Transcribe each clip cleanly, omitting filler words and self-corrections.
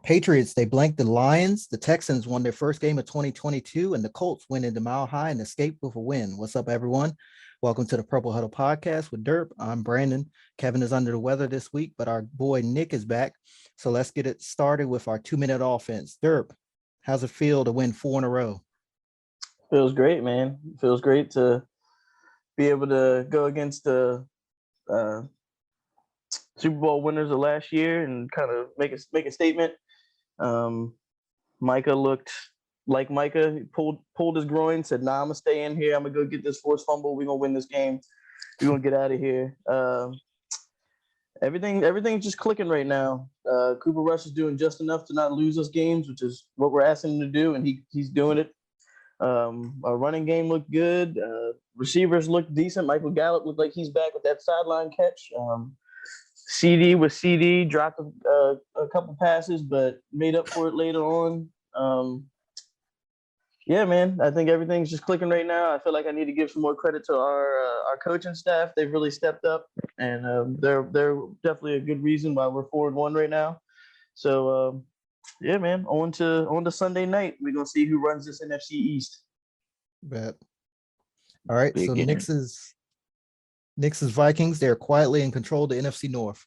Patriots, they blanked the Lions. The Texans won their first game of 2022, and the Colts went into Mile High and escaped with a win. What's up, everyone? Welcome to the Purple Huddle Podcast with Durp. I'm Brandon. Kevin is under the weather this week, but our boy Nick is back. So let's get it started with our 2-minute offense. Durp, how's it feel to win 4 in a row? Feels great, man. Feels great to be able to go against the uh, Super Bowl winners of last year and kind of make a statement. Micah looked like Micah. He pulled his groin, said, "Nah, I'm gonna stay in here. I'm gonna go get this forced fumble. We're gonna win this game. We're gonna get out of here." Everything's just clicking right now. Cooper Rush is doing just enough to not lose us games, which is what we're asking him to do, and he's doing it. Our running game looked good. Receivers looked decent. Michael Gallup looked like he's back with that sideline catch. CD dropped a couple passes, but made up for it later on. Yeah, man, I think everything's just clicking right now. I feel like I need to give some more credit to our coaching staff. They've really stepped up, and they're definitely a good reason why we're 4-1 right now. So yeah, man, on to Sunday night. We're gonna see who runs this NFC East. Bet. All right, Big so game. Knicks' Vikings, they're quietly in control of the NFC North.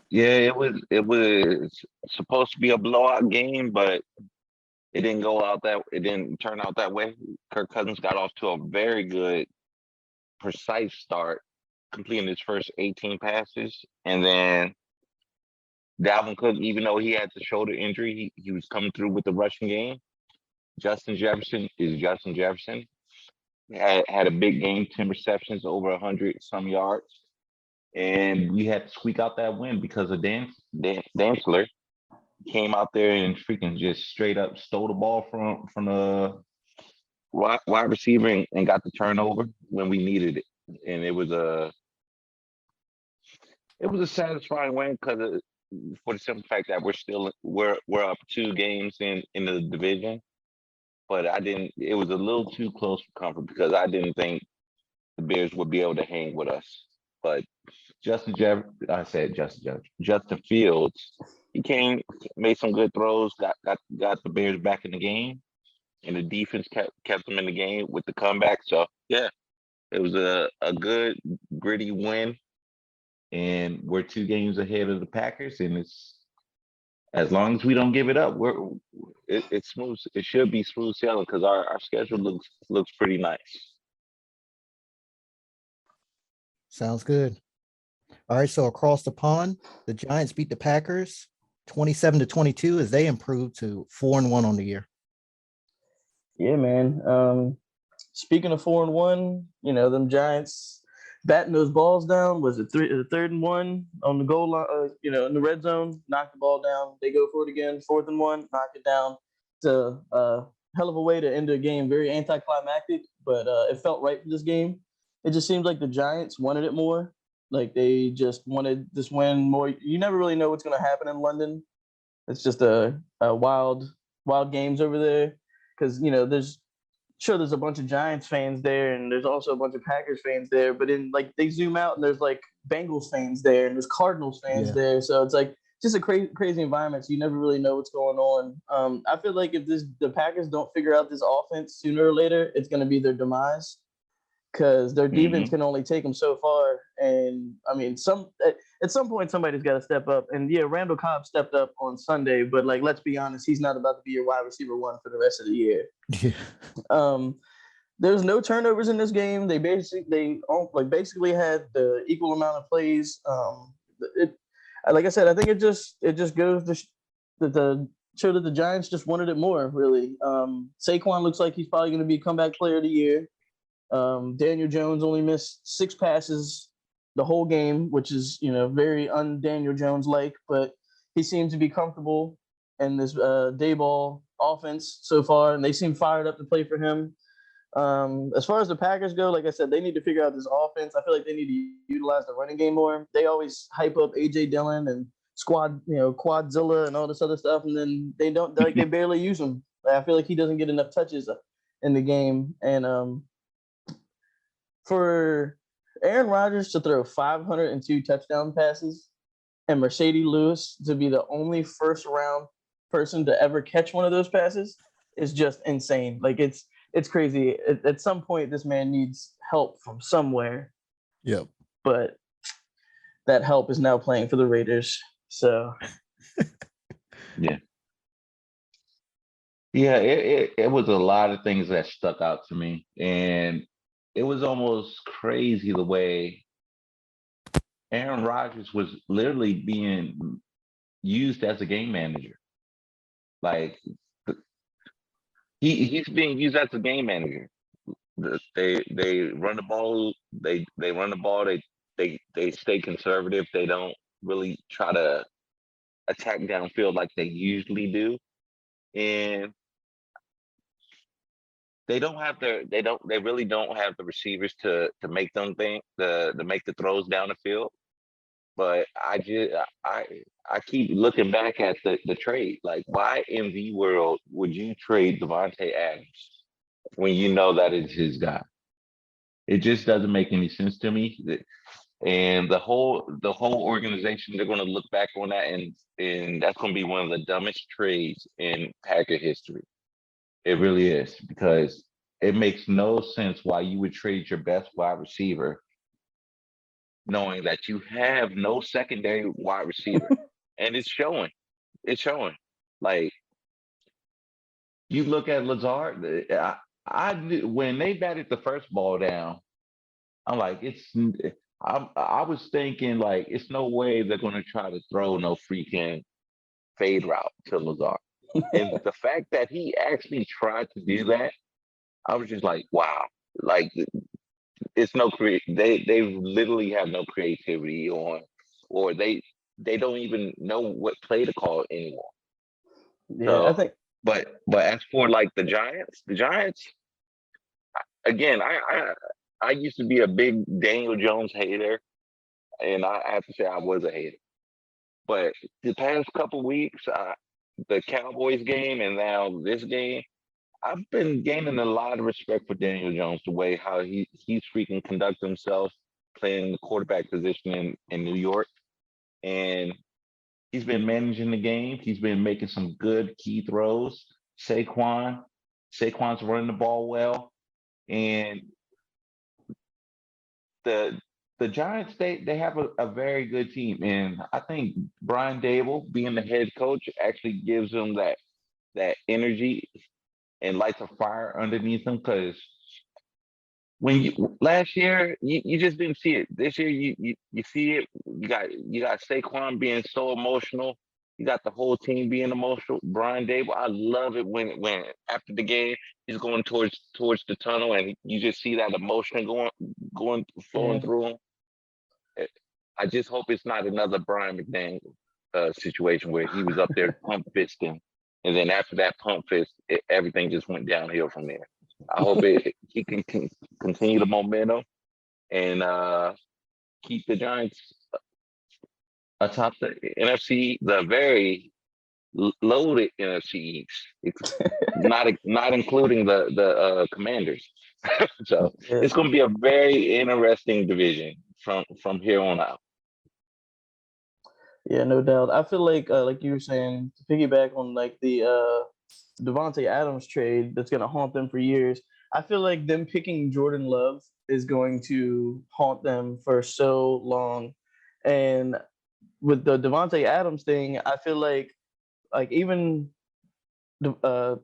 Yeah, it was supposed to be a blowout game, but it didn't turn out that way. Kirk Cousins got off to a very good, precise start, completing his first 18 passes, and then Dalvin Cook, even though he had the shoulder injury, he was coming through with the rushing game. Justin Jefferson is Justin Jefferson. Had a big game, 10 receptions, over 100 some yards. And we had to squeak out that win because of Dantzler came out there and freaking just straight up stole the ball from the wide receiver and got the turnover when we needed it. And it was a satisfying win because for the simple fact that we're up 2 games in the division. But it was a little too close for comfort because I didn't think the Bears would be able to hang with us. But Justin Fields, he came, made some good throws, got the Bears back in the game, and the defense kept them in the game with the comeback. So yeah, it was a good gritty win, and we're 2 games ahead of the Packers, and it's as long as we don't give it up, it's smooth. It should be smooth sailing because our schedule looks pretty nice. Sounds good. All right, so across the pond, the Giants beat the Packers 27-22 as they improved to 4-1 on the year. Yeah, man. Speaking of 4-1, them Giants batting those balls down. Was it 3rd and 1 on the goal line? In the red zone, knock the ball down. They go for it again. 4th and 1, knock it down. It's a hell of a way to end a game. Very anticlimactic, but it felt right for this game. It just seems like the Giants wanted it more. Like they just wanted this win more. You never really know what's going to happen in London. It's just a wild games over there because there's a bunch of Giants fans there, and there's also a bunch of Packers fans there. But they zoom out, and there's like Bengals fans there, and there's Cardinals fans there. So it's like just a crazy environment. So you never really know what's going on. I feel like if the Packers don't figure out this offense sooner or later, it's going to be their demise because their defense can only take them so far. And I mean, at some point somebody's got to step up. And yeah, Randall Cobb stepped up on Sunday, but let's be honest, he's not about to be your wide receiver 1 for the rest of the year. Yeah. There's no turnovers in this game. They basically had the equal amount of plays. Like I said, I think it just goes to show that the Giants just wanted it more. Really, Saquon looks like he's probably going to be comeback player of the year. Daniel Jones only missed 6 passes the whole game, which is very un-Daniel Jones like, but he seems to be comfortable in this Dayball offense so far, and they seem fired up to play for him. As far as the Packers go, like I said, they need to figure out this offense. I feel like they need to utilize the running game more. They always hype up AJ Dillon and Quadzilla and all this other stuff, and then they don't they barely use him. I feel like he doesn't get enough touches in the game, and for Aaron Rodgers to throw 502 touchdown passes and Mercedes Lewis to be the only first round person to ever catch one of those passes is just insane. Like it's crazy. At some point, this man needs help from somewhere. Yep. But that help is now playing for the Raiders. So Yeah. Yeah, it was a lot of things that stuck out to me. And it was almost crazy the way Aaron Rodgers was literally being used as a game manager. Like He's being used as a game manager. They run the ball. They run the ball. They stay conservative. They don't really try to attack downfield like they usually do, and they really don't have the receivers to make them think to make the throws down the field. But I I keep looking back at the trade. Like, why in the world would you trade Devontae Adams when you know that it's his guy? it just doesn't make any sense to me. And the whole organization, they're going to look back on that, and that's going to be one of the dumbest trades in Packer history. It really is, because it makes no sense why you would trade your best wide receiver knowing that you have no secondary wide receiver. And it's showing. It's showing. Like, you look at Lazard, I knew when they batted the first ball down, I'm like, I was thinking, like, it's no way they're going to try to throw no freaking fade route to Lazard. And the fact that he actually tried to do that, I was just like, wow. Like, it's no they literally have no creativity or they don't even know what play to call anymore. yeah, I So, think but as for like the Giants again, I used to be a big Daniel Jones hater, and I have to say I was a hater. But the past couple weeks, the Cowboys game and now this game, I've been gaining a lot of respect for Daniel Jones, the way how he's freaking conduct himself playing the quarterback position in New York. And he's been managing the game. He's been making some good key throws. Saquon's running the ball well. And the the Giants, they have a very good team. And I think Brian Dable being the head coach actually gives them that energy and lights a fire underneath them, because when you last year you just didn't see it. This year you see it. You got Saquon being so emotional. You got the whole team being emotional. Brian Dable, I love it when after the game he's going towards the tunnel and you just see that emotion going flowing yeah, through him. I just hope it's not another Brian McDaniel situation where he was up there pump fisting, and then after that pump fist, everything just went downhill from there. I hope he can continue the momentum and keep the Giants atop the NFC, the very loaded NFC East, not including the Commanders. So yeah, it's going to be a very interesting division from here on out. yeah, no doubt. I feel like you were saying, to piggyback on like the Devontae Adams trade that's gonna haunt them for years. I feel like them picking Jordan Love is going to haunt them for so long. And with the Devontae Adams thing, I feel like even uh,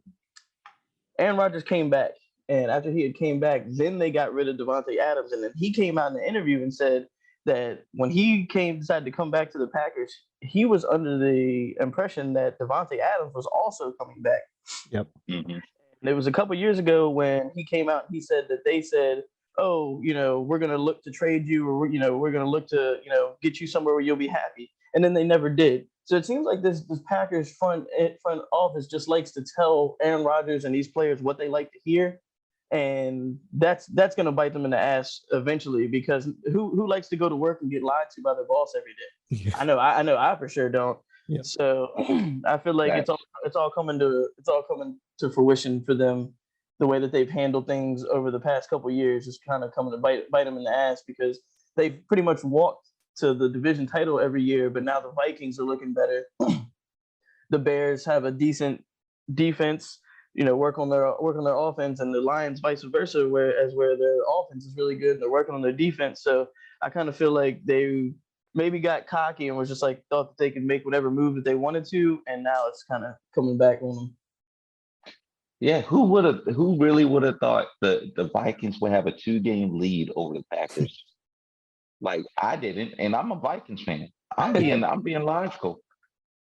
Aaron Rodgers came back, and after he had came back, then they got rid of Devontae Adams, and then he came out in the interview and said that when he decided to come back to the Packers, he was under the impression that Devontae Adams was also coming back. Yep. Mm-hmm. And it was a couple years ago when he came out. He said that they said, "Oh, we're going to look to trade you, or we're going to look to get you somewhere where you'll be happy." And then they never did. So it seems like this Packers front office just likes to tell Aaron Rodgers and these players what they like to hear, and that's going to bite them in the ass eventually. Because who likes to go to work and get lied to by their boss every day? Yeah. I know I for sure don't. Yep. So I feel like Facts. it's all coming to fruition for them. The way that they've handled things over the past couple of years is kind of coming to bite them in the ass, because they've pretty much walked to the division title every year, but now the Vikings are looking better. The Bears have a decent defense, work on their offense, and the Lions vice versa, where their offense is really good and they're working on their defense. So I kind of feel like they maybe got cocky and was just like thought that they could make whatever move that they wanted to, and now it's kind of coming back on them. Yeah, who really would have thought the Vikings would have a 2-game lead over the Packers? Like I didn't, and I'm a Vikings fan. I'm being logical.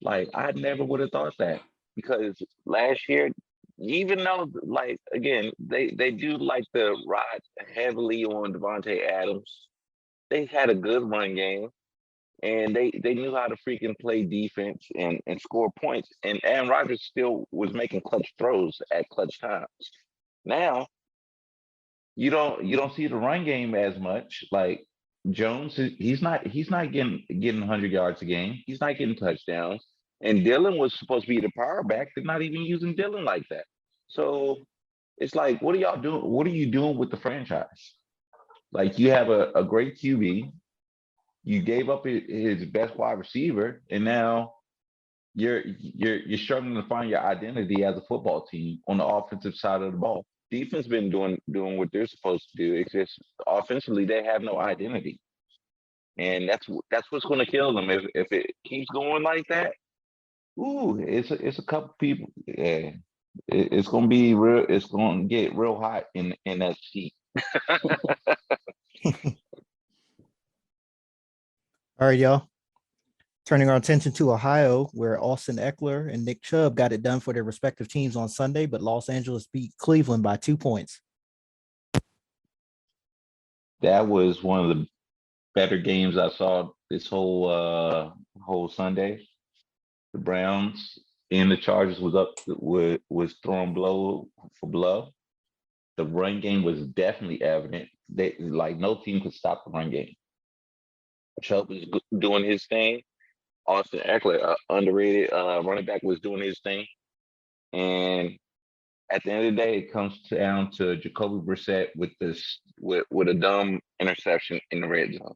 Like I never would have thought that, because last year, even though like again they do like to ride heavily on Devontae Adams, they had a good run game and they knew how to freaking play defense and score points. And Aaron Rodgers still was making clutch throws at clutch times. Now you don't see the run game as much. Like Jones, he's not getting 100 yards a game. He's not getting touchdowns. And Dylan was supposed to be the power back. They're not even using Dylan like that. So it's like, what are y'all doing? What are you doing with the franchise? Like you have a great QB. You gave up his best wide receiver, and now you're struggling to find your identity as a football team on the offensive side of the ball. Defense been doing what they're supposed to do. It's just offensively they have no identity, and that's what's going to kill them if it keeps going like that. Ooh, it's a couple people. Yeah, it's going to be real. It's going to get real hot in that seat. All right, y'all. Turning our attention to Ohio, where Austin Eckler and Nick Chubb got it done for their respective teams on Sunday, but Los Angeles beat Cleveland by 2 points. That was one of the better games I saw this whole Sunday. The Browns and the Chargers was throwing blow for blow. The run game was definitely evident. They like no team could stop the run game. Chubb was doing his thing. Austin Eckler, underrated running back, was doing his thing. And at the end of the day, it comes down to Jacoby Brissett with a dumb interception in the red zone.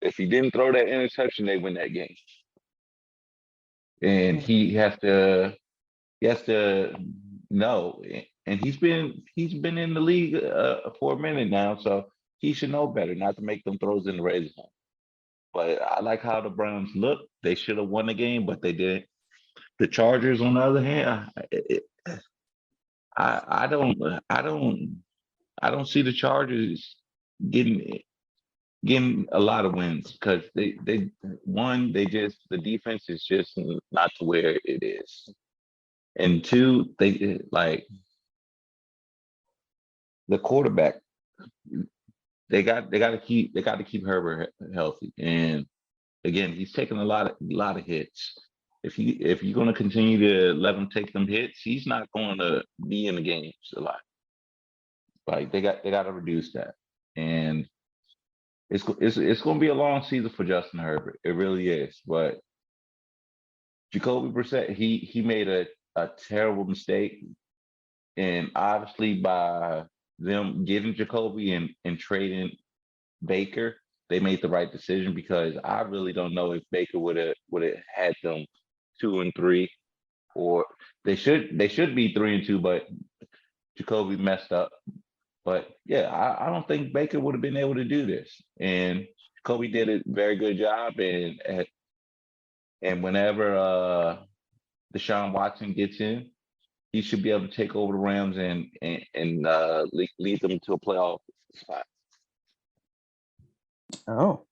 If he didn't throw that interception, they win that game. And he has to know. And he's been in the league for a minute now, so he should know better not to make them throws in the red zone. But I like how the Browns look. They should have won the game, but they didn't. The Chargers, on the other hand, I don't see the Chargers getting a lot of wins because the defense is just not to where it is, and two, they like the quarterback. They got to keep Herbert healthy, and again, he's taking a lot of hits. If you're going to continue to let him take them hits, he's not going to be in the games a lot. Like they got to reduce that, and it's going to be a long season for Justin Herbert. It really is. But Jacoby Brissett, he made a terrible mistake, and obviously by them getting Jacoby and trading Baker, they made the right decision because I really don't know if Baker would have had them 2-3, or they should be 3-2, but Jacoby messed up. But yeah, I don't think Baker would have been able to do this, and Jacoby did a very good job. And whenever Deshaun Watson gets in, he should be able to take over the Rams and lead them to a playoff spot. Oh.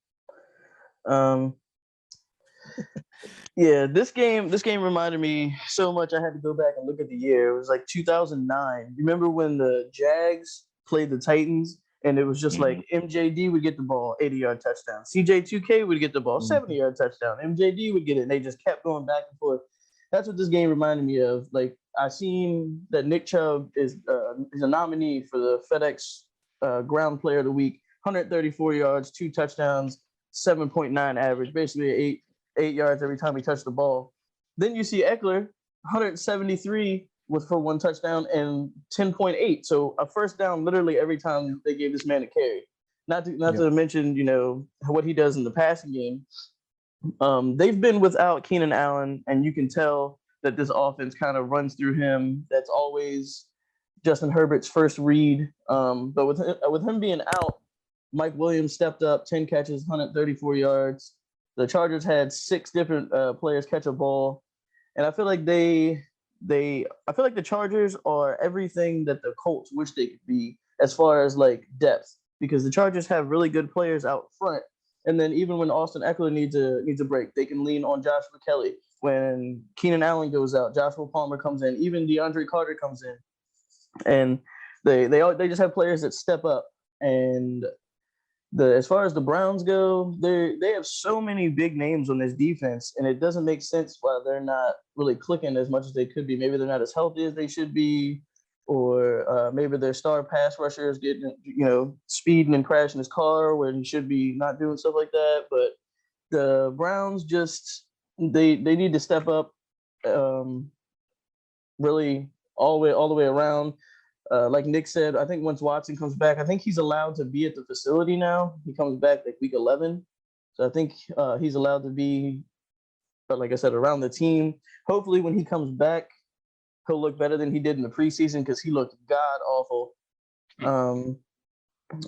Yeah, this game reminded me so much. I had to go back and look at the year. It was like 2009. Remember when the Jags played the Titans, and it was just like MJD would get the ball, 80-yard touchdown. CJ2K would get the ball, 70-yard touchdown. MJD would get it, and they just kept going back and forth. That's what this game reminded me of. Like I seen that Nick Chubb is a nominee for the FedEx Ground Player of the Week. 134 yards, 2 touchdowns, 7.9 average, basically 8 yards every time he touched the ball. Then you see Eckler, 173 for 1 touchdown and 10.8. So a first down literally every time they gave this man a carry. not to mention, what he does in the passing game. They've been without Keenan Allen, and you can tell that this offense kind of runs through him. That's always Justin Herbert's first read. But with him being out, Mike Williams stepped up, 10 catches, 134 yards. The Chargers had 6 different players catch a ball, and I feel like the Chargers are everything that the Colts wish they could be as far as like depth, because the Chargers have really good players out front. And then even when Austin Eckler needs a break, they can lean on Joshua Kelly. When Keenan Allen goes out, Joshua Palmer comes in, even DeAndre Carter comes in, and they just have players that step up. And as far as the Browns go, they have so many big names on this defense, and it doesn't make sense why they're not really clicking as much as they could be. Maybe they're not as healthy as they should be, or maybe their star pass rusher is getting, speeding and crashing his car when he should be not doing stuff like that. But the Browns they need to step up, really all the way around. Like Nick said, I think once Watson comes back, I think he's allowed to be at the facility now. He comes back like week 11. So I think he's allowed to be, like I said, around the team. Hopefully when he comes back, he'll look better than he did in the preseason, because he looked god awful.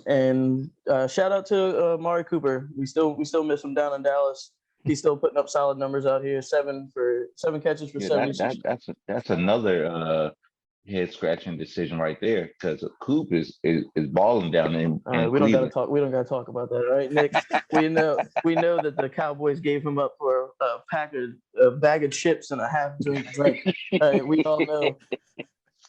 And shout out to Amari Cooper. We still miss him down in Dallas. He's still putting up solid numbers out here. 7 catches for 76. That's another head scratching decision right there, because Coop is balling down in we don't gotta talk. We don't gotta talk about that, all right, Nick? we know that the Cowboys gave him up for a bag of chips and a half drink. All right, we all know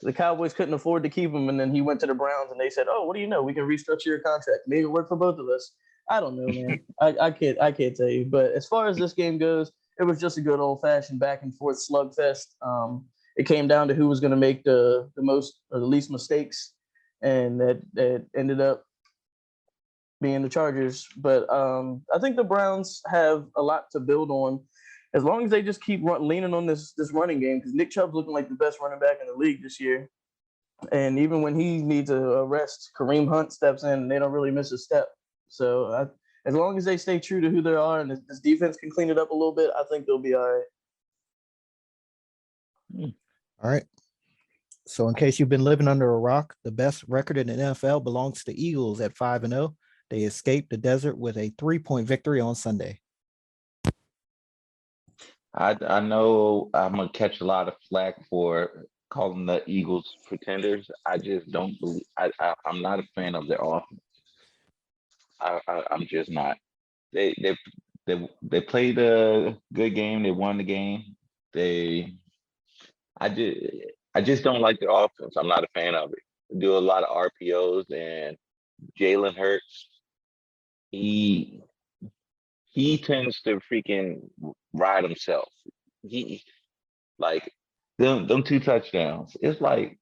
the Cowboys couldn't afford to keep him, and then he went to the Browns, and they said, "Oh, what do you know? We can restructure your contract. Maybe it'll work for both of us." I don't know, man. I can't tell you. But as far as this game goes, it was just a good old fashioned back and forth slugfest. It came down to who was going to make the most or the least mistakes, and that ended up being the Chargers. But I think the Browns have a lot to build on, as long as they just keep leaning on this running game, because Nick Chubb's looking like the best running back in the league this year. And even when he needs a rest, Kareem Hunt steps in, and they don't really miss a step. So as long as they stay true to who they are, and this defense can clean it up a little bit, I think they'll be all right. All right. So in case you've been living under a rock, the best record in the NFL belongs to the Eagles at 5-0. They escaped the desert with a 3-point victory on Sunday. I know I'm gonna catch a lot of flack for calling the Eagles pretenders. I just don't believe. I'm not a fan of their offense. I'm just not. They played a good game. They won the game. I just don't like their offense. I'm not a fan of it. They do a lot of RPOs, and Jalen Hurts, he tends to freaking ride himself. He like them 2 touchdowns. It's like,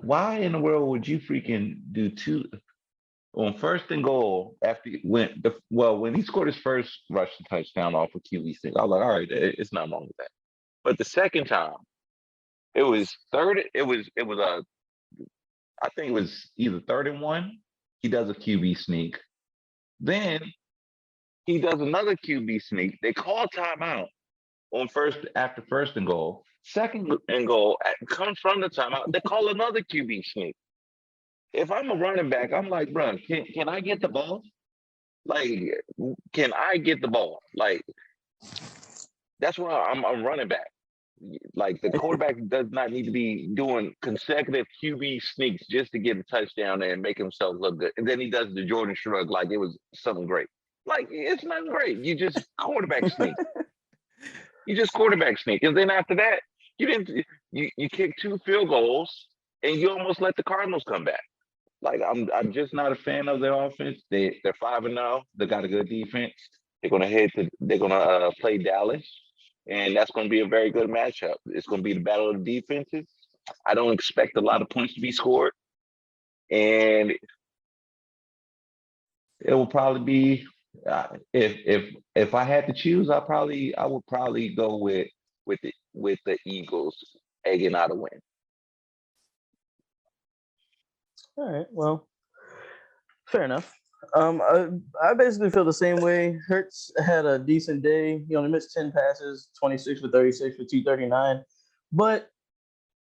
why in the world would you freaking do 2 on 1st and goal after when he scored his first rushing touchdown off of QB sneak? I was like, all right, it's not wrong with that. But the second time, it was third. I think it was either 3rd and 1. He does a QB sneak. Then he does another QB sneak. They call timeout after 1st and goal. 2nd and goal comes from the timeout. They call another QB sneak. If I'm a running back, I'm like, bro, can I get the ball? Like, can I get the ball? Like, that's why I'm running back. Like, the quarterback does not need to be doing consecutive QB sneaks just to get a touchdown and make himself look good. And then he does the Jordan shrug like it was something great. Like, it's not great. You just quarterback sneak. And then after that, you kick 2 field goals and you almost let the Cardinals come back. Like, I'm just not a fan of their offense. They're 5-0. They got a good defense. They're gonna play Dallas, and that's gonna be a very good matchup. It's gonna be the battle of the defenses. I don't expect a lot of points to be scored, and it will probably be if I had to choose, I would probably go with the Eagles egging out a win. All right. Well, fair enough. I basically feel the same way. Hurts had a decent day. He only missed 10 passes, 26 for 36 for 239. But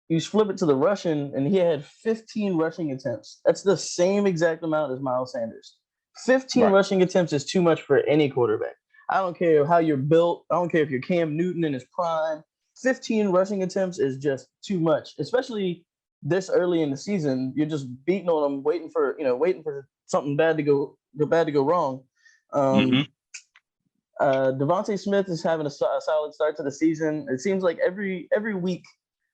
you flip it to the rushing, and he had 15 rushing attempts. That's the same exact amount as Miles Sanders. 15 Right. rushing attempts is too much for any quarterback. I don't care how you're built. I don't care if you're Cam Newton in his prime. 15 rushing attempts is just too much, especially this early in the season. You're just beating on them, waiting for something bad to go wrong. Hmm. Um, Devontae Smith is having a solid start to the season. It seems like every week,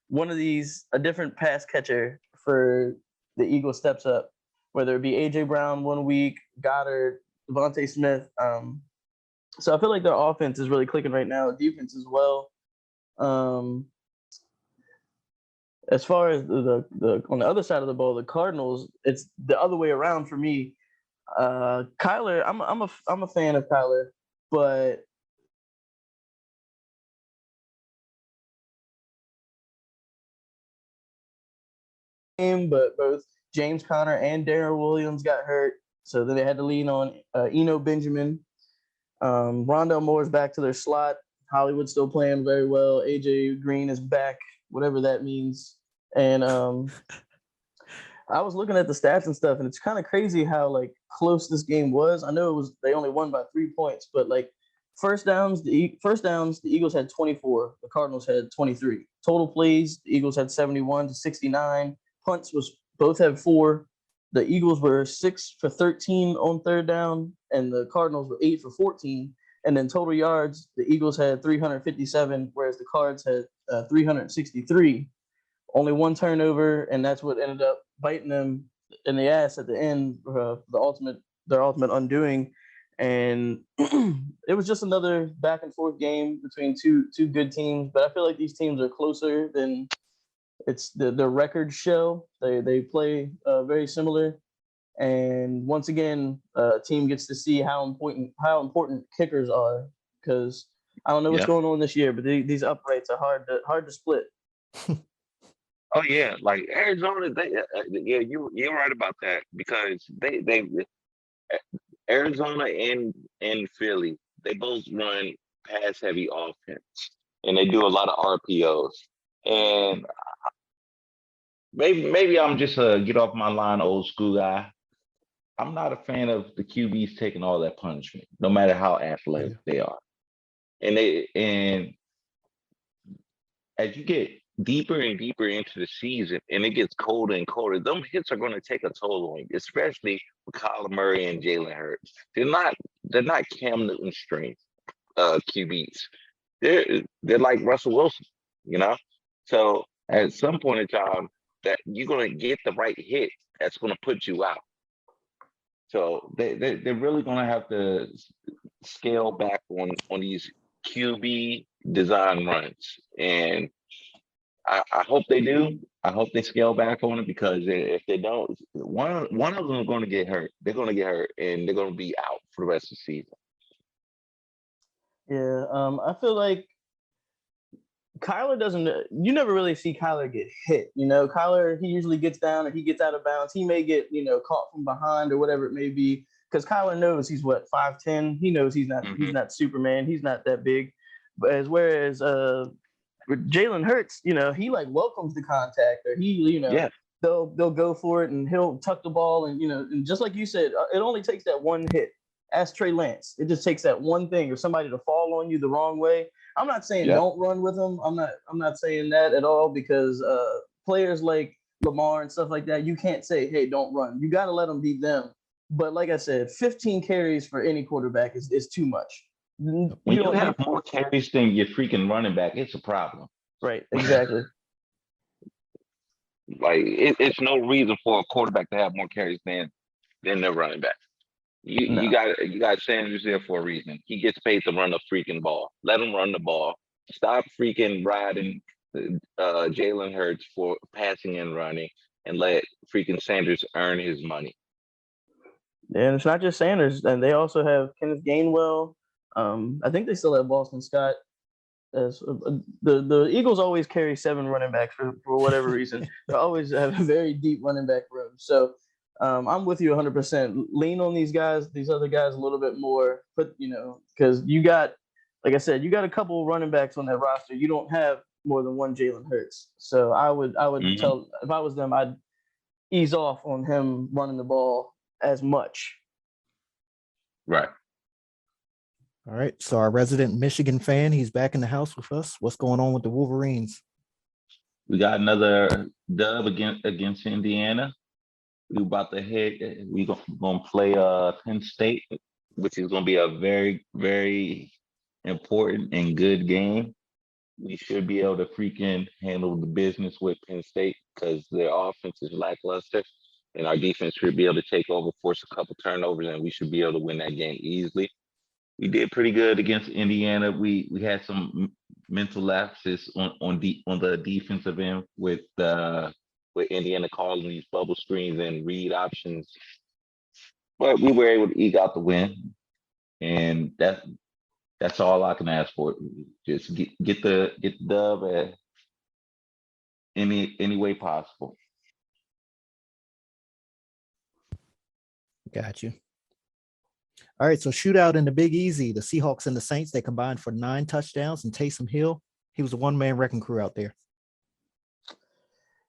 one of these a different pass catcher for the Eagles steps up. Whether it be AJ Brown one week, Goddard, Devontae Smith. So I feel like their offense is really clicking right now. Defense as well. Um, as far as the on the other side of the ball, the Cardinals, it's the other way around for me. Kyler, I'm a fan of Kyler, but both James Conner and Darren Williams got hurt, so then they had to lean on Eno Benjamin. Rondell Moore's back to their slot. Hollywood's still playing very well. AJ Green is back, whatever that means. And I was looking at the stats and stuff, and it's kind of crazy how like close this game was. I know they only won by 3 points, but like first downs, the Eagles had 24, the Cardinals had 23. Total plays, the Eagles had 71 to 69. Punts was both had 4. The Eagles were 6 for 13 on third down, and the Cardinals were 8 for 14. And then total yards, the Eagles had 357, whereas the Cards had 363. Only one turnover, and that's what ended up biting them in the ass at the end, their ultimate undoing. And it was just another back and forth game between two good teams. But I feel like these teams are closer than it's the record show. They play very similar. And once again, a team gets to see how important kickers are, because I don't know what's Yeah. going on this year, but these uprights are hard to split. Oh yeah, like Arizona, yeah, you're right about that because they Arizona and Philly, they both run pass heavy offense and they do a lot of RPOs. And maybe I'm just a get off my line old school guy. I'm not a fan of the QBs taking all that punishment, no matter how athletic they are. And as you get deeper and deeper into the season and it gets colder and colder, them hits are going to take a toll on you, especially with Kyler Murray and Jalen Hurts. They're not Cam Newton strength QBs. They're like Russell Wilson, you know. So at some point in time, that you're going to get the right hit that's going to put you out. So they're really going to have to scale back on these QB design runs, and I hope they do. I hope they scale back on it because if they don't, one of them is going to get hurt. They're going to get hurt, and they're going to be out for the rest of the season. Yeah, I feel like Kyler doesn't. You never really see Kyler get hit. You know, Kyler, he usually gets down and he gets out of bounds. He may get caught from behind or whatever it may be, because Kyler knows he's what 5'10". He knows he's not Superman. He's not that big. But whereas Jalen Hurts, he like welcomes the contact, or Yeah, they'll go for it and he'll tuck the ball, and and just like you said, it only takes that one hit. Ask Trey Lance. It just takes that one thing or somebody to fall on you the wrong way. I'm not saying yeah. don't run with them. I'm not saying that at all, because players like Lamar and stuff like that, you can't say, hey, don't run. You got to let them be them. But like I said, 15 carries for any quarterback is too much. When you have more carries than your freaking running back, it's a problem. Right, exactly. Like it's no reason for a quarterback to have more carries than their running back. You got Sanders there for a reason. He gets paid to run the freaking ball. Let him run the ball. Stop freaking riding Jalen Hurts for passing and running, and let freaking Sanders earn his money. And it's not just Sanders, and they also have Kenneth Gainwell. I think they still have Boston Scott. As the Eagles always carry 7 running backs for whatever reason. They always have a very deep running back room. So I'm with you 100%. Lean on these guys, these other guys a little bit more. But because you got, like I said, you got a couple running backs on that roster. You don't have more than one Jalen Hurts. So I would Mhm. tell, if I was them, I'd ease off on him running the ball as much. Right. All right. So our resident Michigan fan, he's back in the house with us. What's going on with the Wolverines? We got another dub against Indiana. We about to head. We gonna play Penn State, which is gonna be a very, very important and good game. We should be able to freaking handle the business with Penn State because their offense is lackluster, and our defense should be able to take over, force a couple turnovers, and we should be able to win that game easily. We did pretty good against Indiana. We had some mental lapses on the defensive end with Indiana calling these bubble screens and read options, but we were able to eke out the win, and that's all I can ask for. Just get the dub at any way possible. Got you. All right. So shootout in the Big Easy, the Seahawks and the Saints, they combined for 9 touchdowns, and Taysom Hill, he was a one-man wrecking crew out there.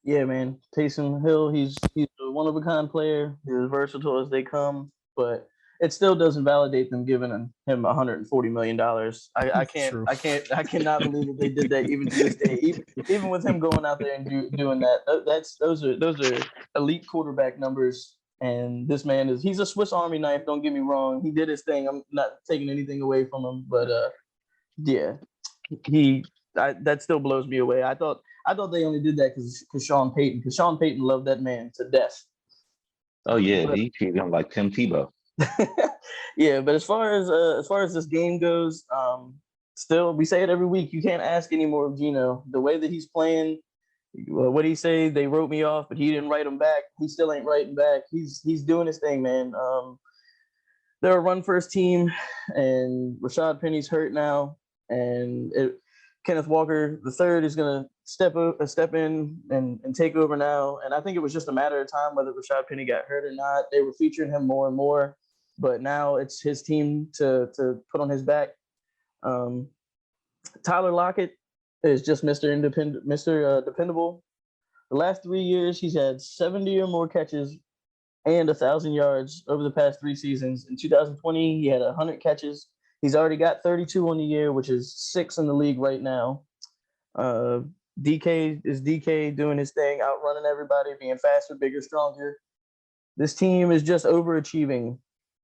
Yeah, man. Taysom Hill, he's a one of a kind player. He's as versatile as they come, but it still doesn't validate them giving him $140 million. I True. cannot believe that they did that even to this day. Even with him going out there and doing that, those are elite quarterback numbers. And this man he's a Swiss Army knife. Don't get me wrong. He did his thing. I'm not taking anything away from him, but yeah, that still blows me away. I thought they only did that because Sean Payton loved that man to death. Oh yeah, But, he treated him like Tim Tebow. yeah, but as far as this game goes, still we say it every week. You can't ask any more of Geno. The way that he's playing, what he say? They wrote me off, but he didn't write him back. He still ain't writing back. He's doing his thing, man. They're a run first team, and Rashad Penny's hurt now, and Kenneth Walker III is going to step in and take over now. And I think it was just a matter of time whether Rashad Penny got hurt or not. They were featuring him more and more, but now it's his team to put on his back. Tyler Lockett is just Mr. Dependable. The last 3 years, he's had 70 or more catches and 1,000 yards over the past 3 seasons. In 2020, he had 100 catches. He's already got 32 on the year, which is 6th in the league right now. DK doing his thing, outrunning everybody, being faster, bigger, stronger. This team is just overachieving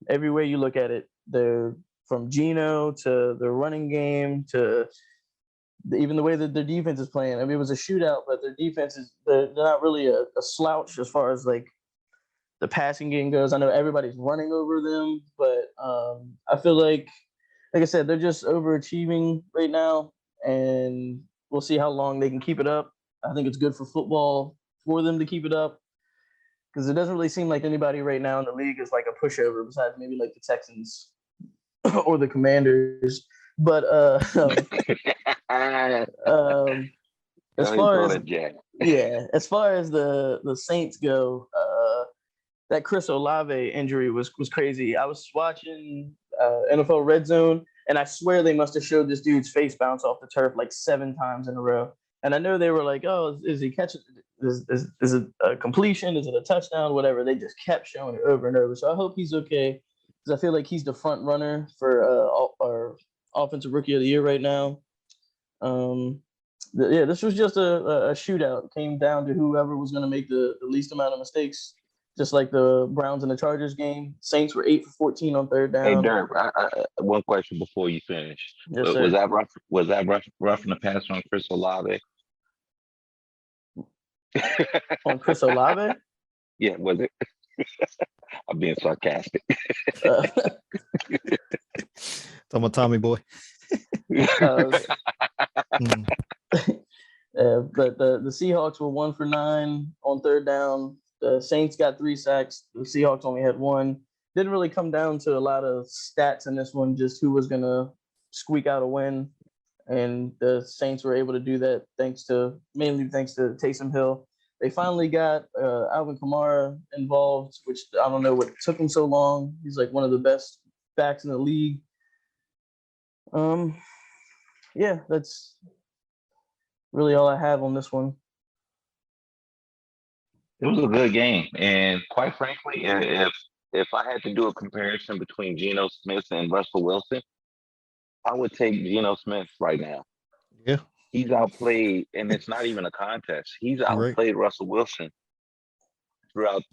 every way you look at it. They're from Geno to the running game to even the way that their defense is playing. I mean, it was a shootout, but their defense they're not really a slouch as far as like the passing game goes. I know everybody's running over them, but I feel like I said, they're just overachieving right now, and we'll see how long they can keep it up. I think it's good for football for them to keep it up because it doesn't really seem like anybody right now in the league is like a pushover besides maybe like the Texans or the Commanders. But as far as the Saints go, that Chris Olave injury was crazy. I was watching NFL Red Zone, and I swear they must have showed this dude's face bounce off the turf like 7 times in a row. And I know they were like, "Oh, is he catching? Is it a completion? Is it a touchdown? Whatever." They just kept showing it over and over. So I hope he's okay because I feel like he's the front runner for our offensive rookie of the year right now. This was just a shootout. It came down to whoever was going to make the least amount of mistakes. Just like the Browns and the Chargers game. Saints were 8 for 14 on third down. Hey, Durp, one question before you finish. Yes, sir. Was that rough in the pass on Chris Olave? On Chris Olave? Yeah, was it? I'm being sarcastic. Talking about Tommy Boy. But the Seahawks were 1 for 9 on third down. The Saints got 3 sacks. The Seahawks only had 1. Didn't really come down to a lot of stats in this one, just who was going to squeak out a win. And the Saints were able to do that mainly thanks to Taysom Hill. They finally got Alvin Kamara involved, which I don't know what took him so long. He's like one of the best backs in the league. Yeah, that's really all I have on this one. It was a good game, and quite frankly, if I had to do a comparison between Geno Smith and Russell Wilson, I would take Geno Smith right now. Yeah, He's outplayed, and it's not even a contest. He's you're right. outplayed Russell Wilson throughout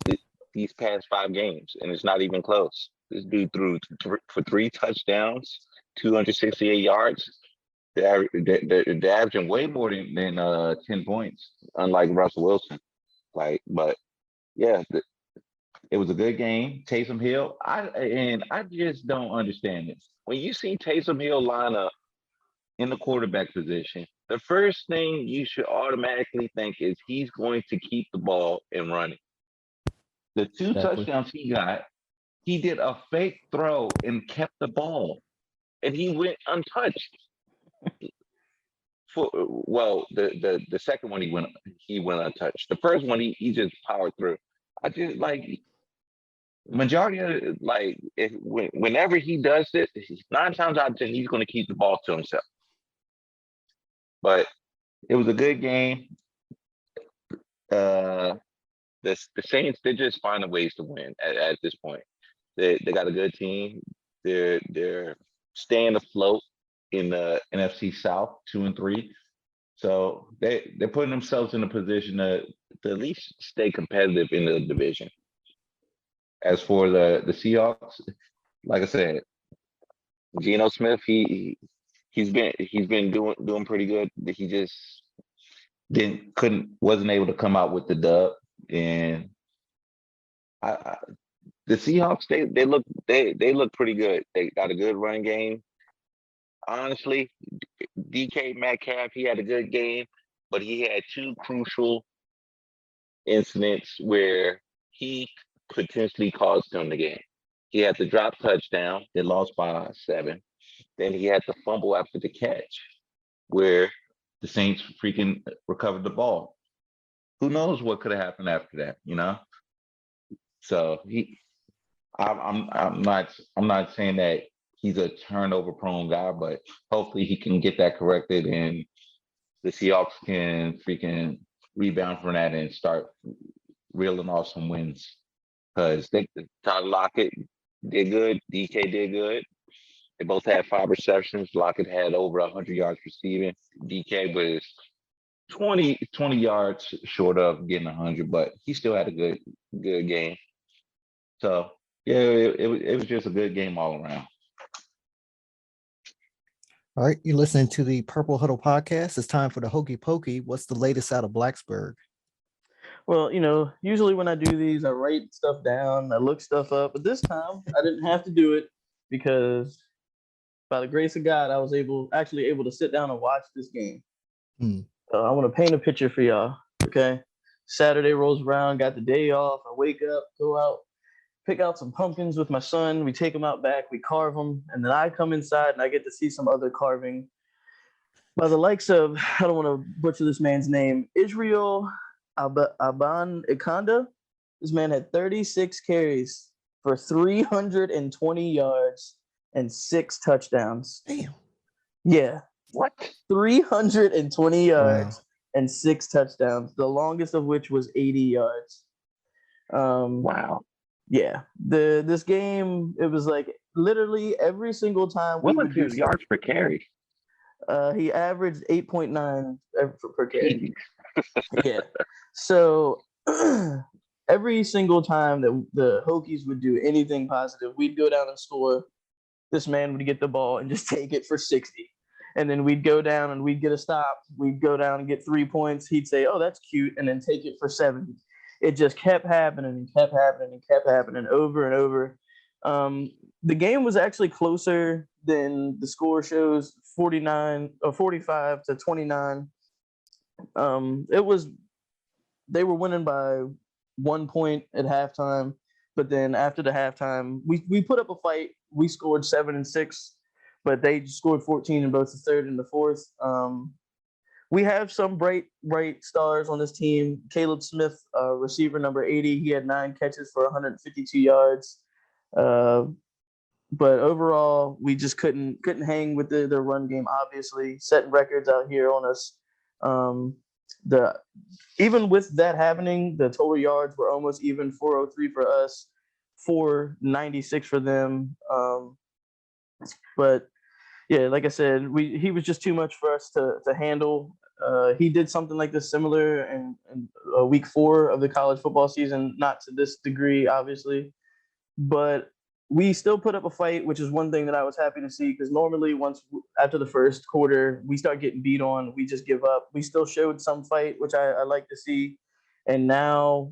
these past 5 games, and it's not even close. This dude threw for 3 touchdowns, 268 yards. They're averaging way more than 10 points, unlike Russell Wilson. But yeah, it was a good game. Taysom Hill, I just don't understand this. When you see Taysom Hill line up in the quarterback position, the first thing you should automatically think is he's going to keep the ball and run it. The 2 Exactly. touchdowns he got, he did a fake throw and kept the ball, and he went untouched. The second one he went untouched. The first one he just powered through. I just majority of whenever he does this, 9 times out of 10 he's going to keep the ball to himself. But it was a good game. The Saints, they're just finding ways to win at this point. They got a good team. They're staying afloat in the NFC South, 2-3. So they're putting themselves in a position to at least stay competitive in the division. As for the Seahawks, like I said, Geno Smith, he's been doing pretty good. He just wasn't able to come out with the dub. And the Seahawks, they look pretty good. They got a good run game. Honestly, DK Metcalf, he had a good game, but he had 2 crucial incidents where he potentially caused them the game. He had the drop touchdown, they lost by 7. Then he had the fumble after the catch, where the Saints freaking recovered the ball. Who knows what could have happened after that, you know? So I'm not saying that he's a turnover prone guy, but hopefully he can get that corrected and the Seahawks can freaking rebound from that and start reeling off some wins. Because Tyler Lockett did good, DK did good. They both had 5 receptions. Lockett had over 100 yards receiving. DK was 20 yards short of getting 100, but he still had a good game. So yeah, it was just a good game all around. All right, you're listening to the Purple Huddle podcast. It's time for the Hokey Pokey. What's the latest out of Blacksburg? Well, usually when I do these, I write stuff down, I look stuff up, but this time I didn't have to do it because by the grace of God, I was actually able to sit down and watch this game. I want to paint a picture for y'all, okay? Saturday rolls around, got the day off, I wake up, go out, pick out some pumpkins with my son, we take them out back, we carve them, and then I come inside and I get to see some other carving by the likes of, I don't want to butcher this man's name, Israel Aban Ikanda. This man had 36 carries for 320 yards and 6 touchdowns. Damn. Yeah. What? 320 yards and 6 touchdowns, the longest of which was 80 yards. Wow. Yeah. This game, it was like literally every single time. What was his yards per carry? He averaged 8.9 per carry. Yeah. So every single time that the Hokies would do anything positive, we'd go down and score. This man would get the ball and just take it for 60. And then we'd go down and we'd get a stop. We'd go down and get 3 points. He'd say, "Oh, that's cute," and then take it for 70. It just kept happening and kept happening and kept happening over and over. The game was actually closer than the score shows, 45 to 29. They were winning by 1 point at halftime, but then after the halftime, we put up a fight. We scored 7 and 6, but they scored 14 in both the third and the fourth. we have some bright stars on this team. Caleb Smith, receiver number 80, he had 9 catches for 152 yards. But overall, we just couldn't hang with the run game. Obviously, setting records out here on us. The Even with that happening, the total yards were almost even, 403 for us, 496 for them. But yeah, like I said, he was just too much for us to handle. He did something like this similar in week 4 of the college football season, not to this degree, obviously, but we still put up a fight, which is one thing that I was happy to see, because normally after the first quarter, we start getting beat on, we just give up. We still showed some fight, which I like to see. And now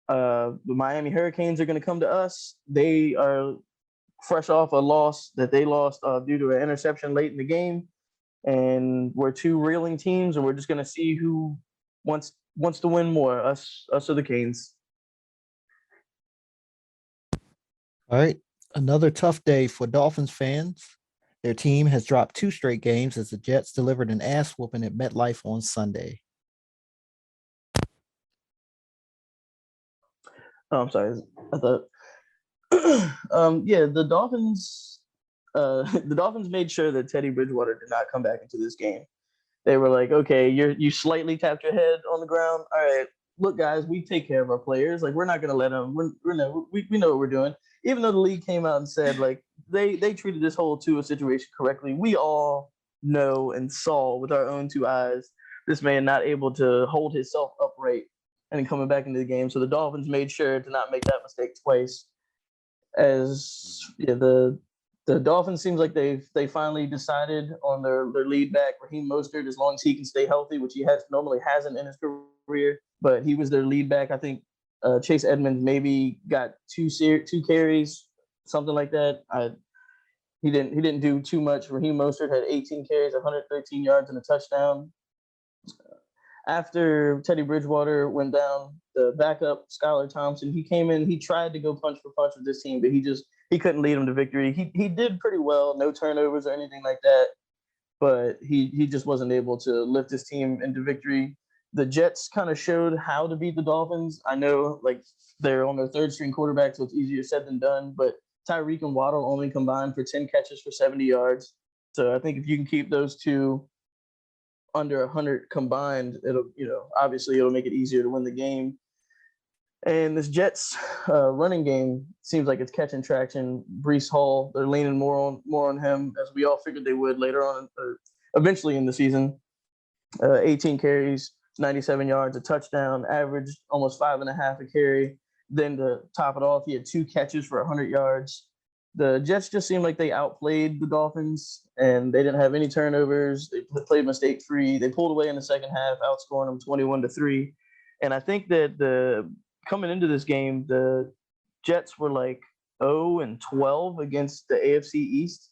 the Miami Hurricanes are going to come to us. They are fresh off a loss that they lost due to an interception late in the game. And we're 2 reeling teams, and we're just going to see who wants to win more, us or the Canes. All right. Another tough day for Dolphins fans. Their team has dropped 2 straight games as the Jets delivered an ass whooping at MetLife on Sunday. Oh, I'm sorry. I thought, yeah, the Dolphins made sure that Teddy Bridgewater did not come back into this game. They were like, okay, you slightly tapped your head on the ground. All right, look, guys, we take care of our players. Like, we're not going to let them. We know what we're doing. Even though the league came out and said, like, they treated this whole Tua situation correctly, we all know and saw with our own 2 eyes this man not able to hold himself upright and then coming back into the game. So the Dolphins made sure to not make that mistake twice. As yeah, the Dolphins seems like they finally decided on their lead back, Raheem Mostert, as long as he can stay healthy, which he normally hasn't in his career. But he was their lead back. I think Chase Edmonds maybe got 2 carries, something like that. He didn't do too much. Raheem Mostert had 18 carries, 113 yards, and a touchdown. After Teddy Bridgewater went down, the backup, Skylar Thompson, he came in. He tried to go punch for punch with this team, but he couldn't lead them to victory. He did pretty well, no turnovers or anything like that, but he just wasn't able to lift his team into victory. The Jets kind of showed how to beat the Dolphins. I know, like, they're on their 3rd string quarterback, so it's easier said than done, but Tyreek and Waddle only combined for 10 catches for 70 yards. So I think if you can keep those 2 under 100 combined, it'll, obviously it'll make it easier to win the game. And this Jets running game seems like it's catching traction. Breece Hall, they're leaning more on him, as we all figured they would later on, or eventually in the season. 18 carries, 97 yards, a touchdown, averaged almost 5.5 a carry. Then to top it off, he had 2 catches for 100 yards. The Jets just seemed like they outplayed the Dolphins, and they didn't have any turnovers. They played mistake-free. They pulled away in the second half, outscoring them 21-3. And I think that coming into this game, the Jets were like 0-12 against the AFC East.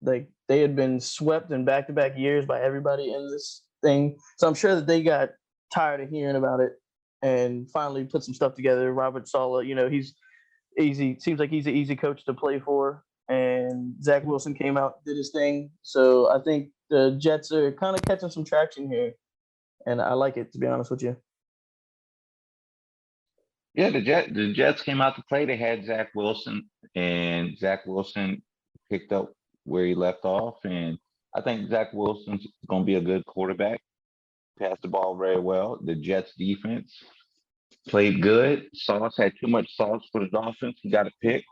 Like, they had been swept in back-to-back years by everybody in this thing. So I'm sure that they got tired of hearing about it and finally put some stuff together. Robert Saleh, he's easy. Seems like he's an easy coach to play for. And Zach Wilson came out, did his thing. So I think the Jets are kind of catching some traction here, and I like it, to be honest with you. Yeah, the Jets came out to play. They had Zach Wilson, and Zach Wilson picked up where he left off. And I think Zach Wilson's going to be a good quarterback. Passed the ball very well. The Jets defense played good. Sauce had too much sauce for the Dolphins. He got a pick.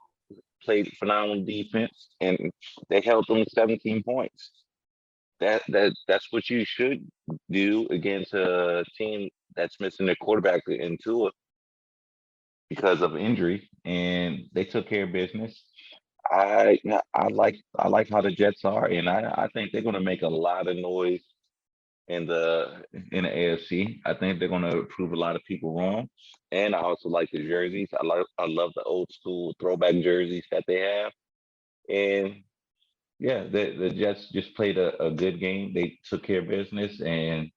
Played phenomenal defense, and they held them to 17 points. That's what you should do against a team that's missing their quarterback in Tua because of injury, and they took care of business. I like how the Jets are, and I think they're going to make a lot of noise in the AFC. I think they're going to prove a lot of people wrong. And I also like the jerseys. I love the old school throwback jerseys that they have. And yeah, the Jets just played a good game. They took care of business, and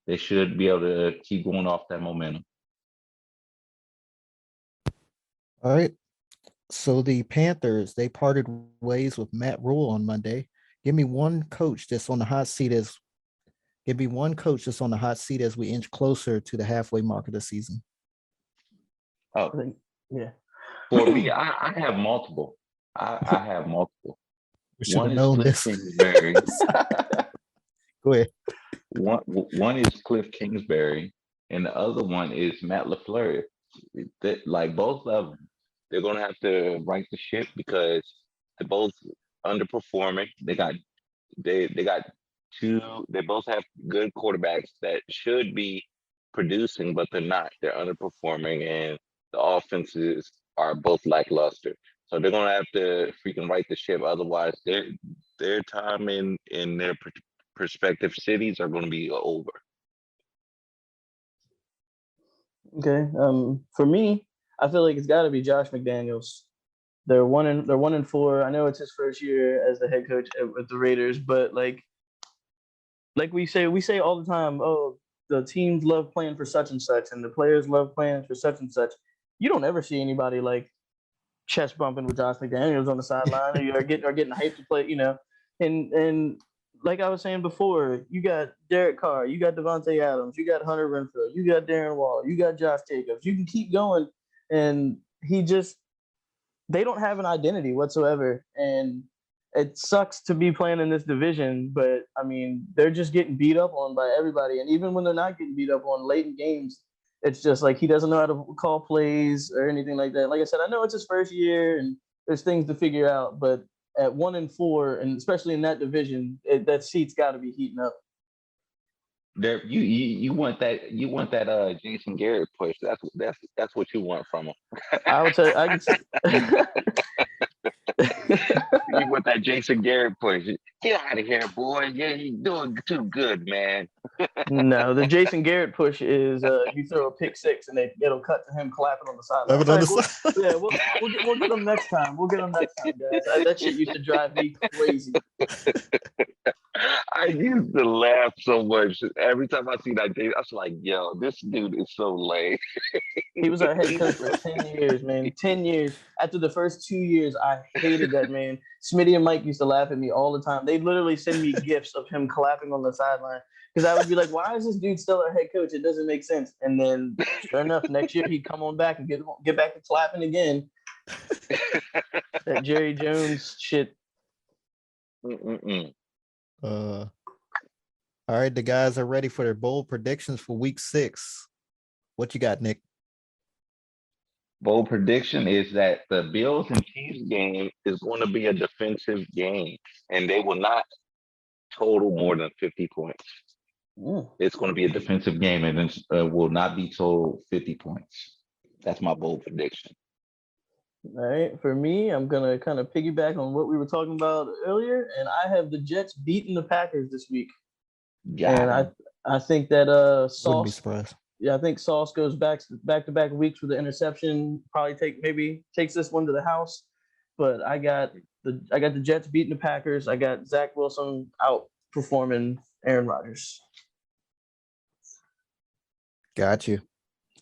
they should be able to keep going off that momentum. All right. So the Panthers, they parted ways with Matt Rhule on Monday. Give me one coach that's on the hot seat as Give me one coach that's on the hot seat as we inch closer to the halfway mark of the season. Oh, I think, yeah. for me, I have multiple. I have multiple. We should One have is known Cliff this. Kingsbury. Go ahead. One is Cliff Kingsbury, and the other one is Matt LaFleur. Like both of them, they're gonna have to right the ship because they're both underperforming. They got two. They both have good quarterbacks that should be producing, but they're not. They're underperforming, and the offenses are both lackluster. So they're gonna have to freaking right the ship. Otherwise, their time in their prospective cities are going to be over. Okay. For me, I feel like it's got to be Josh McDaniels. They're 1-4. I know it's his first year as the head coach with the Raiders, but like we say all the time, oh, the teams love playing for such and such, and the players love playing for such and such. You don't ever see anybody like chest bumping with Josh McDaniels on the sideline, or getting hyped to play, and like I was saying before, you got Derek Carr, you got Devontae Adams, you got Hunter Renfrow, you got Darren Waller, you got Josh Jacobs. You can keep going, and they don't have an identity whatsoever, and it sucks to be playing in this division. But I mean, they're just getting beat up on by everybody, and even when they're not getting beat up on late in games, it's just like he doesn't know how to call plays or anything like that. Like I said, I know it's his first year and there's things to figure out, but at 1-4, and especially in that division, that seat's got to be heating up. There, you want that Jason Garrett push. That's what you want from him. I would say I could. You want that Jason Garrett push. Get out of here, boy. Yeah, you're doing too good, man. No, the Jason Garrett push is you throw a pick six and it'll cut to him clapping on the sideline. Clapping on the Like, side. yeah, we'll get them next time. We'll get them next time, guys. That shit used to drive me crazy. I used to laugh so much every time I see that game. I was like, "Yo, this dude is so lame." He was our head coach for 10 years, man. 10 years. After the first 2 years, I hated that man. Smitty and Mike used to laugh at me all the time. They'd literally send me gifs of him clapping on the sideline because I would be like, why is this dude still our head coach? It doesn't make sense. And then, sure enough, next year he'd come on back and get back to clapping again. That Jerry Jones shit. Mm-mm-mm. All right, the guys are ready for their bold predictions for week 6. What you got, Nick? Bold prediction is that the Bills and Chiefs game is going to be a defensive game, and they will not total more than 50 points. It's going to be a defensive game, and it will not be total 50 points. That's my bold prediction. All right, for me, I'm gonna kind of piggyback on what we were talking about earlier, and I have the Jets beating the Packers this week. I think that Wouldn't be Sauce, surprised. yeah, I think Sauce goes back to back weeks with the interception. Probably takes this one to the house, but I got the Jets beating the Packers. I got Zach Wilson outperforming Aaron Rodgers. Got you.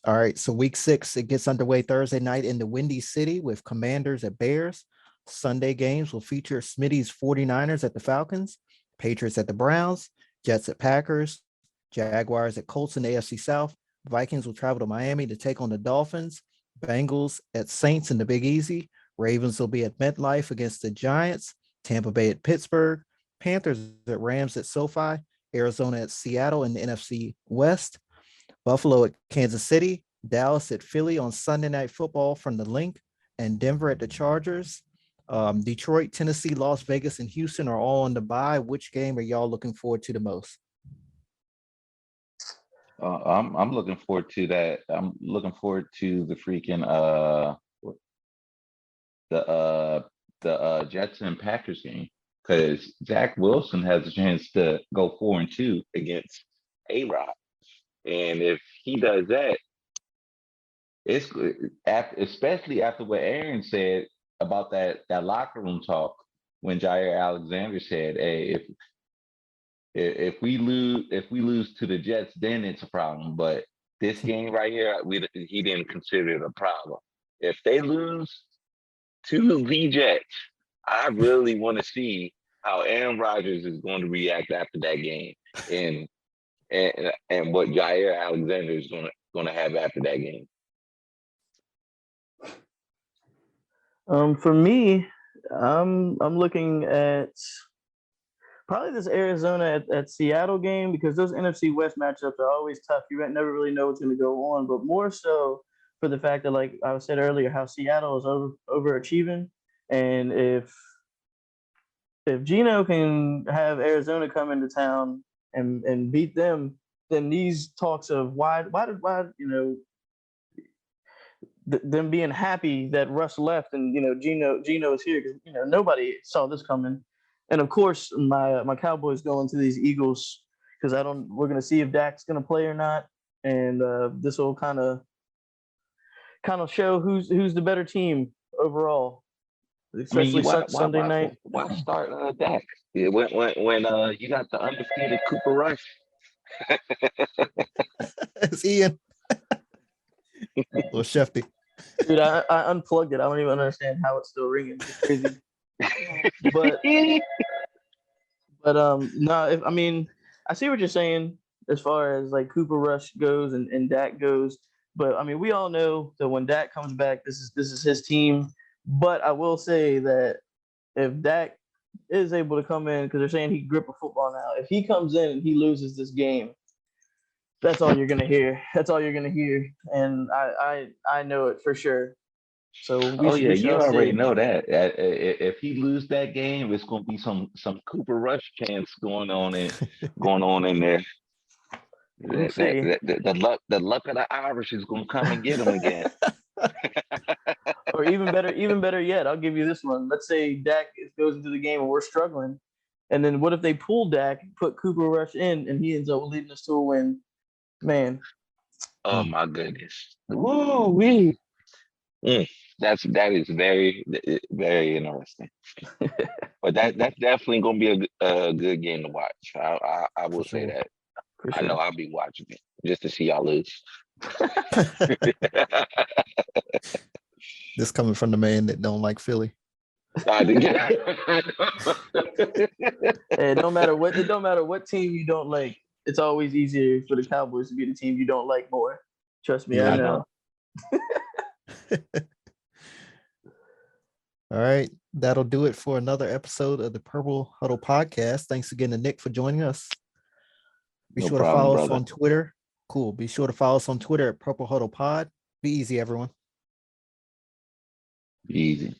All right, so week 6, it gets underway Thursday night in the Windy City with Commanders at Bears. Sunday games will feature Smitty's 49ers at the Falcons, Patriots at the Browns, Jets at Packers, Jaguars at Colts in the AFC South. Vikings will travel to Miami to take on the Dolphins, Bengals at Saints in the Big Easy. Ravens will be at MetLife against the Giants, Tampa Bay at Pittsburgh, Panthers at Rams at SoFi, Arizona at Seattle in the NFC West, Buffalo at Kansas City, Dallas at Philly on Sunday Night Football from the Link, and Denver at the Chargers. Detroit, Tennessee, Las Vegas, and Houston are all on the bye. Which game are y'all looking forward to the most? I'm looking forward to that. I'm looking forward to the freaking the Jets and Packers game because Zach Wilson has a chance to go 4-2 against A-Rod. And if he does that, it's especially after what Aaron said about that locker room talk when Jair Alexander said, "Hey, if we lose to the Jets, then it's a problem. But this game right here, he didn't consider it a problem. If they lose to the Jets, I really want to see how Aaron Rodgers is going to react after that game." And and what Jair Alexander is gonna have after that game. For me, I'm looking at probably this Arizona at Seattle game, because those NFC West matchups are always tough. You never really know what's going to go on, but more so for the fact that, like I said earlier, how Seattle is overachieving, and if Gino can have Arizona come into town and beat them, then these talks of why them being happy that Russ left and Gino is here, because nobody saw this coming. And of course my Cowboys going to these Eagles, because we're gonna see if Dak's gonna play or not, and this will kind of show who's the better team overall, especially Sunday night. Why start Dak? Yeah, when you got the undefeated Cooper Rush. It's Ian. Little Shefty. Dude, I unplugged it. I don't even understand how it's still ringing. It's crazy. but no, I mean, I see what you're saying as far as like Cooper Rush goes and Dak goes. But I mean, we all know that when Dak comes back, this is his team. But I will say that if Dak is able to come in, because they're saying he can grip a football now, if he comes in and he loses this game, that's all you're gonna hear. That's all you're gonna hear, and I know it for sure. So we you shall already see. know that. If he lose that game, it's gonna be some Cooper Rush chants going on in there. We'll see. The luck of the Irish is gonna come and get him again. Or even better yet, I'll give you this one. Let's say Dak goes into the game and we're struggling, and then what if they pull Dak, put Cooper Rush in, and he ends up leading us to a win? Man. Oh my goodness! Woo wee! That is very very interesting. But that's definitely gonna be a good game to watch. I will say that. For I know sure. I'll be watching it just to see y'all lose. This coming from the man that don't like Philly. It don't matter what team you don't like. It's always easier for the Cowboys to be the team you don't like more. Trust me, Yeah, I know. All right. That'll do it for another episode of the Purple Huddle podcast. Thanks again to Nick for joining us. Be No sure problem, to follow us brother. on Twitter. Cool. Be sure to follow us on Twitter at Purple Huddle Pod. Be easy, everyone. Easy.